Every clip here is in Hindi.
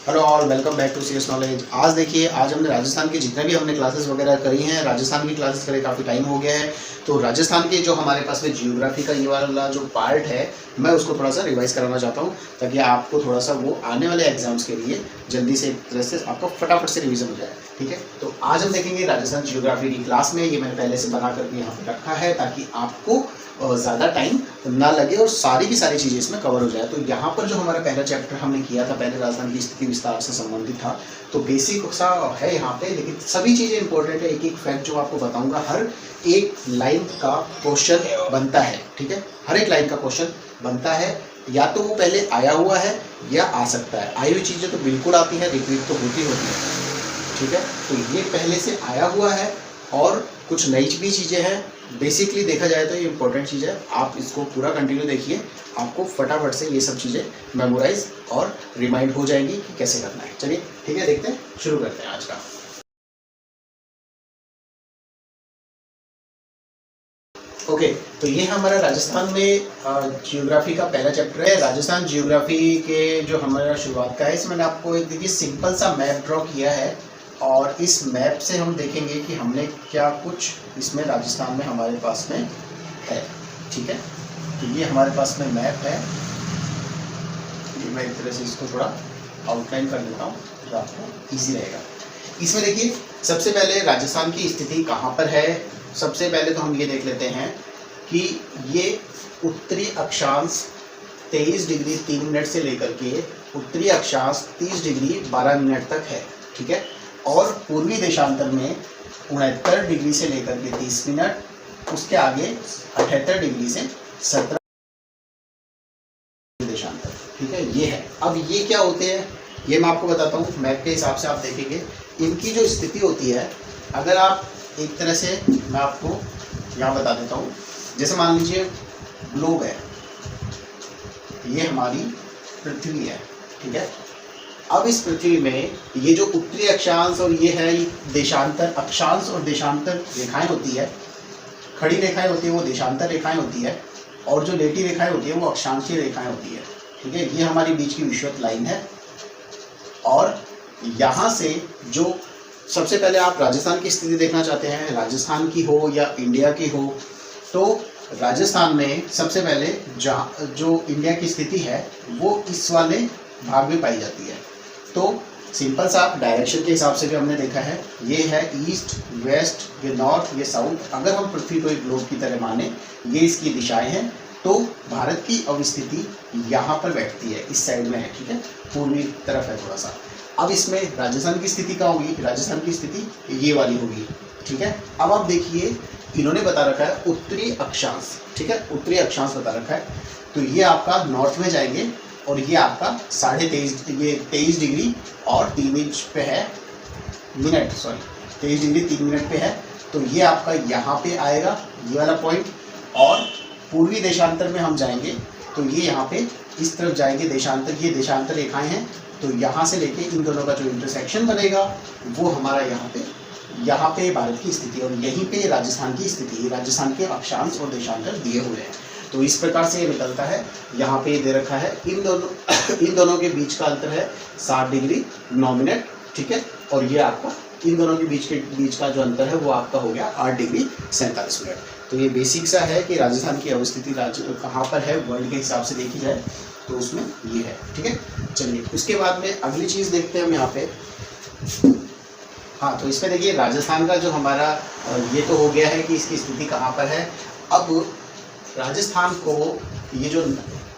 Hello all, welcome back to CS knowledge. आज देखिए, आज हमने राजस्थान की जितने भी हमने क्लासेस वगैरह करी हैं, राजस्थान की क्लासेस करे काफ़ी टाइम हो गया है। तो राजस्थान के जो हमारे पास में जियोग्राफी का ये वाला जो पार्ट है, मैं उसको थोड़ा सा रिवाइज कराना चाहता हूँ ताकि आपको थोड़ा सा वो आने वाले एग्जाम्स के लिए जल्दी से एक तरह से आपको फटाफट से रिविजन हो जाए। ठीक है, तो आज हम देखेंगे राजस्थान जियोग्राफी की क्लास में। ये मैंने पहले से बना करके यहाँ पर रखा है ताकि आपको ज़्यादा टाइम ना लगे और सारी की सारी चीज़ें इसमें कवर हो जाए। तो यहाँ पर जो हमारा पहला चैप्टर हमने किया था, पहले राजस्थान की स्थिति विस्तार से संबंधित था, तो बेसिक सा है यहाँ पे, लेकिन सभी चीज़ें इंपॉर्टेंट है। एक एक फैक्ट जो आपको बताऊंगा, हर एक लाइन का क्वेश्चन बनता है। ठीक है, हर एक लाइन का क्वेश्चन बनता है, या तो वो पहले आया हुआ है या आ सकता है। आई हुई चीज़ें तो बिल्कुल आती है, रिपीट तो होती है। ठीक है, तो ये पहले से आया हुआ है और कुछ नई भी चीज़ें हैं। बेसिकली देखा जाए तो ये इंपॉर्टेंट चीज़ है। आप इसको पूरा कंटिन्यू देखिए, आपको फटाफट से ये सब चीज़ें मेमोराइज और रिमाइंड हो जाएंगी कि कैसे करना है। चलिए ठीक है, देखते हैं, शुरू करते हैं आज का। ओके, तो ये हमारा राजस्थान में जियोग्राफी का पहला चैप्टर है। राजस्थान जियोग्राफी के जो हमारा शुरुआत का है, इसमें मैंने आपको एक देखिए सिंपल सा मैप ड्रॉ किया है और इस मैप से हम देखेंगे कि हमने क्या कुछ इसमें राजस्थान में हमारे पास में है। ठीक है, तो ये हमारे पास में मैप है। ये मैं एक तरह से इसको थोड़ा आउटलाइन कर देता हूँ तो आपको ईजी रहेगा। इसमें देखिए, सबसे पहले राजस्थान की स्थिति कहाँ पर है। सबसे पहले तो हम ये देख लेते हैं कि ये उत्तरी अक्षांश 23 डिग्री 3 मिनट से लेकर के उत्तरी अक्षांश 30 डिग्री 12 मिनट तक है। ठीक है, और पूर्वी देशांतर में 69 डिग्री से लेकर के 30 मिनट, उसके आगे 78 डिग्री से 17 देशांतर। ठीक है, ये है। अब ये क्या होते हैं ये मैं आपको बताता हूँ। मैप के हिसाब से आप देखेंगे इनकी जो स्थिति होती है, अगर आप एक तरह से, मैं आपको यहाँ बता देता हूँ। जैसे मान लीजिए ग्लोब है, ये हमारी पृथ्वी है। ठीक है, अब इस पृथ्वी में ये जो उत्तरी अक्षांश और ये है देशांतर, अक्षांश और देशांतर रेखाएं होती है। खड़ी रेखाएं होती है वो देशांतर रेखाएं होती है, और जो लेटी रेखाएं होती है वो अक्षांशीय रेखाएं होती है। ठीक है, ये हमारी बीच की विषुवत लाइन है। और यहाँ से जो सबसे पहले आप राजस्थान की स्थिति देखना चाहते हैं, राजस्थान की हो या इंडिया की हो, तो राजस्थान में सबसे पहले जो इंडिया की स्थिति है वो इस वाले भाग में पाई जाती है। तो सिंपल सा डायरेक्शन के हिसाब से भी हमने देखा है, ये है ईस्ट, वेस्ट, ये नॉर्थ, ये साउथ। अगर हम पृथ्वी को एक ग्लोब की तरह माने, ये इसकी दिशाएं हैं, तो भारत की अवस्थिति यहाँ पर बैठती है, इस साइड में है। ठीक है, पूर्वी तरफ है थोड़ा सा। अब इसमें राजस्थान की स्थिति क्या होगी, राजस्थान की स्थिति ये वाली होगी। ठीक है, अब आप देखिए इन्होंने बता रखा है उत्तरी अक्षांश। ठीक है, उत्तरी अक्षांश बता रखा है, तो ये आपका नॉर्थ में जाएंगे और ये आपका 23 डिग्री और 3 इंच पे है मिनट, सॉरी 23 डिग्री 3 मिनट पे है। तो ये आपका यहाँ पे आएगा, ये वाला पॉइंट। और पूर्वी देशांतर में हम जाएंगे तो ये यहाँ पे इस तरफ जाएंगे देशांतर, ये देशांतर रेखाएं हैं। तो यहाँ से लेके इन दोनों का जो इंटरसेक्शन बनेगा वो हमारा यहाँ पे भारत की स्थिति, और यहीं पे राजस्थान की स्थिति, राजस्थान के अक्षांश और देशांतर दिए हुए हैं। तो इस प्रकार से ये निकलता है। यहाँ पे दे रखा है इन दोनों के बीच का अंतर है 7 डिग्री 9 मिनट। ठीक है, और ये आपका इन दोनों के बीच का जो अंतर है वो आपका हो गया 8 डिग्री 47 मिनट। तो ये बेसिक सा है कि राजस्थान की अवस्थिति कहाँ पर है वर्ल्ड के हिसाब से देखी जाए तो उसमें ये है। ठीक है, चलिए उसके बाद में अगली चीज़ देखते हैं हम यहाँ पे। हाँ, तो इसमें देखिए राजस्थान का जो हमारा ये तो हो गया है कि इसकी स्थिति कहाँ पर है। अब राजस्थान को ये जो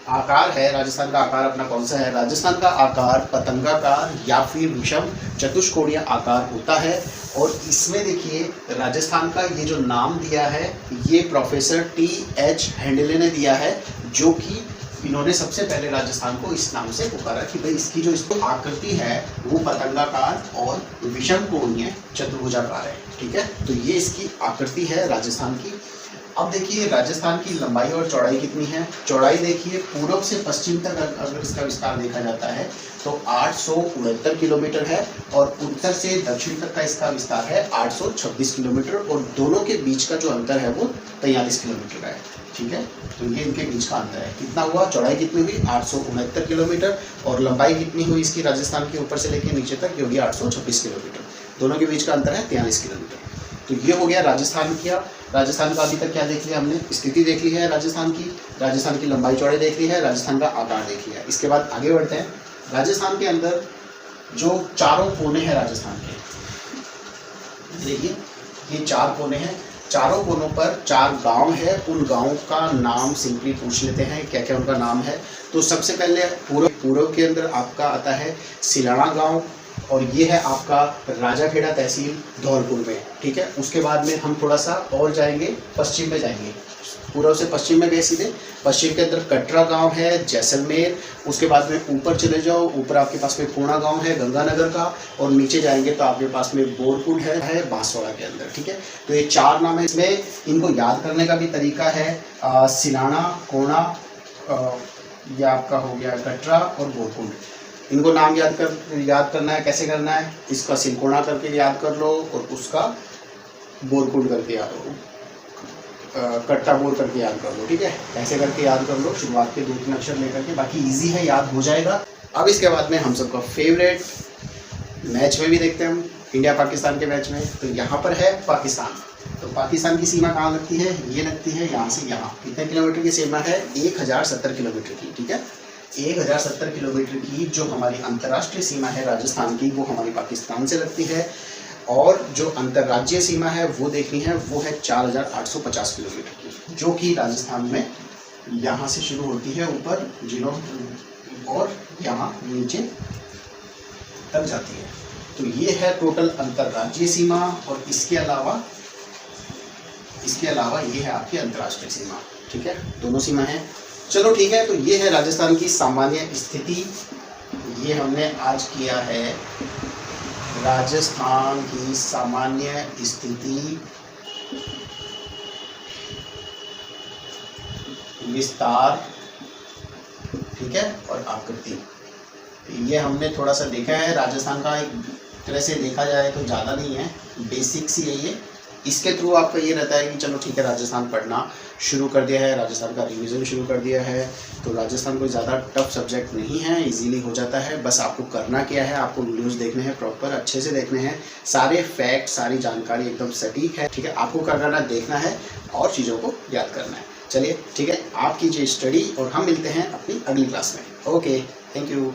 आकार है, राजस्थान का आकार अपना कौन सा है, राजस्थान का आकार पतंगाकार या फिर विषम चतुष्कोणीय आकार होता है। और इसमें देखिए राजस्थान का ये जो नाम दिया है, ये प्रोफेसर TH हैंडले ने दिया है, जो कि इन्होंने सबसे पहले राजस्थान को इस नाम से पुकारा कि भाई इसकी जो इसको आकृति है वो पतंगाकार और विषम कोणीय चतुर्भुजाकार है। ठीक है, तो ये इसकी आकृति है राजस्थान की। अब देखिए राजस्थान की लंबाई और चौड़ाई कितनी है। चौड़ाई देखिए पूर्व से पश्चिम तक अगर इसका विस्तार देखा जाता है तो 869 किलोमीटर है, और उत्तर से दक्षिण तक का इसका विस्तार है 826 किलोमीटर, और दोनों के बीच का जो अंतर है वो 43 किलोमीटर का है। ठीक है, तो ये इनके बीच का अंतर है। कितना हुआ, चौड़ाई कितनी हुई 869 किलोमीटर, और लंबाई कितनी हुई इसकी राजस्थान के ऊपर से लेकर नीचे तक, ये होगी 826 किलोमीटर। दोनों के बीच का अंतर है 43 किलोमीटर। तो ये हो गया राजस्थान का। राजस्थान का अभी तक क्या देख लिया हमने, स्थिति देख ली है राजस्थान की लंबाई चौड़ाई देख ली है, राजस्थान का आकार देख लिया। इसके बाद आगे बढ़ते हैं। राजस्थान के अंदर जो चारों कोने हैं राजस्थान के, देखिए ये 4 कोने हैं। चारों कोनों पर 4 गांव है। उन गांवों का नाम सिंपली पूछ लेते हैं, क्या क्या उनका नाम है। तो सबसे पहले पूर्व के अंदर आपका आता है सिलाना गांव, और ये है आपका राजाखेड़ा तहसील धौलपुर में। ठीक है, उसके बाद में हम थोड़ा सा और जाएंगे, पश्चिम में जाएंगे। पूर्व से पश्चिम में गए सीधे, पश्चिम के अंदर कटरा गांव है, जैसलमेर। उसके बाद में ऊपर चले जाओ, ऊपर आपके पास में पूर्णा गांव है गंगानगर का, और नीचे जाएंगे तो आपके पास में बोरकुंड है बांसवाड़ा के अंदर। ठीक है, तो ये 4 नाम है। इसमें इनको याद करने का भी तरीका है। सिलाना, कोणा, यह आपका हो गया कटरा और बोरकुंड। इनको नाम याद करना है। कैसे करना है, इसका सिलकोना करके याद कर लो, और उसका बोरकुंड करके याद हो, कट्टा बोर करके याद कर लो। ठीक है, ऐसे करके याद कर लो, शुरुआत के 2-3 अक्षर लेकर के, बाकी इजी है, याद हो जाएगा। अब इसके बाद में हम सबका फेवरेट मैच में भी देखते हैं हम, इंडिया पाकिस्तान के मैच में। तो यहाँ पर है पाकिस्तान। तो पाकिस्तान की सीमा कहाँ लगती है, ये लगती है यहाँ से यहाँ। कितने किलोमीटर की सीमा है, 1070 किलोमीटर की। ठीक है, 1070 किलोमीटर की जो हमारी अंतर्राष्ट्रीय सीमा है राजस्थान की, वो हमारी पाकिस्तान से लगती है। और जो अंतर्राज्यीय सीमा है वो देखनी है, वो है 4850 किलोमीटर की, जो कि राजस्थान में यहाँ से शुरू होती है ऊपर जिलों और यहाँ नीचे तक जाती है। तो ये है टोटल अंतर्राज्यीय सीमा, और इसके अलावा ये है आपकी अंतर्राष्ट्रीय सीमा। ठीक है, दोनों सीमा है। चलो ठीक है, तो ये है राजस्थान की सामान्य स्थिति। ये हमने आज किया है राजस्थान की सामान्य स्थिति, विस्तार, ठीक है, और आकृति। ये हमने थोड़ा सा देखा है राजस्थान का। एक तरह से देखा जाए तो ज़्यादा नहीं है, बेसिक्स ही है ये। इसके थ्रू आपका ये रहता है कि चलो ठीक है, राजस्थान पढ़ना शुरू कर दिया है, राजस्थान का रिवीजन शुरू कर दिया है। तो राजस्थान कोई ज़्यादा टफ सब्जेक्ट नहीं है, इजीली हो जाता है। बस आपको करना क्या है, आपको वीडियोस देखने हैं, प्रॉपर अच्छे से देखने हैं, सारे फैक्ट, सारी जानकारी एकदम सटीक है। ठीक है, आपको क्या करना है, देखना है और चीज़ों को याद करना है। चलिए ठीक है, आप कीजिए स्टडी, और हम मिलते हैं अपनी अगली क्लास में। Okay, thank you.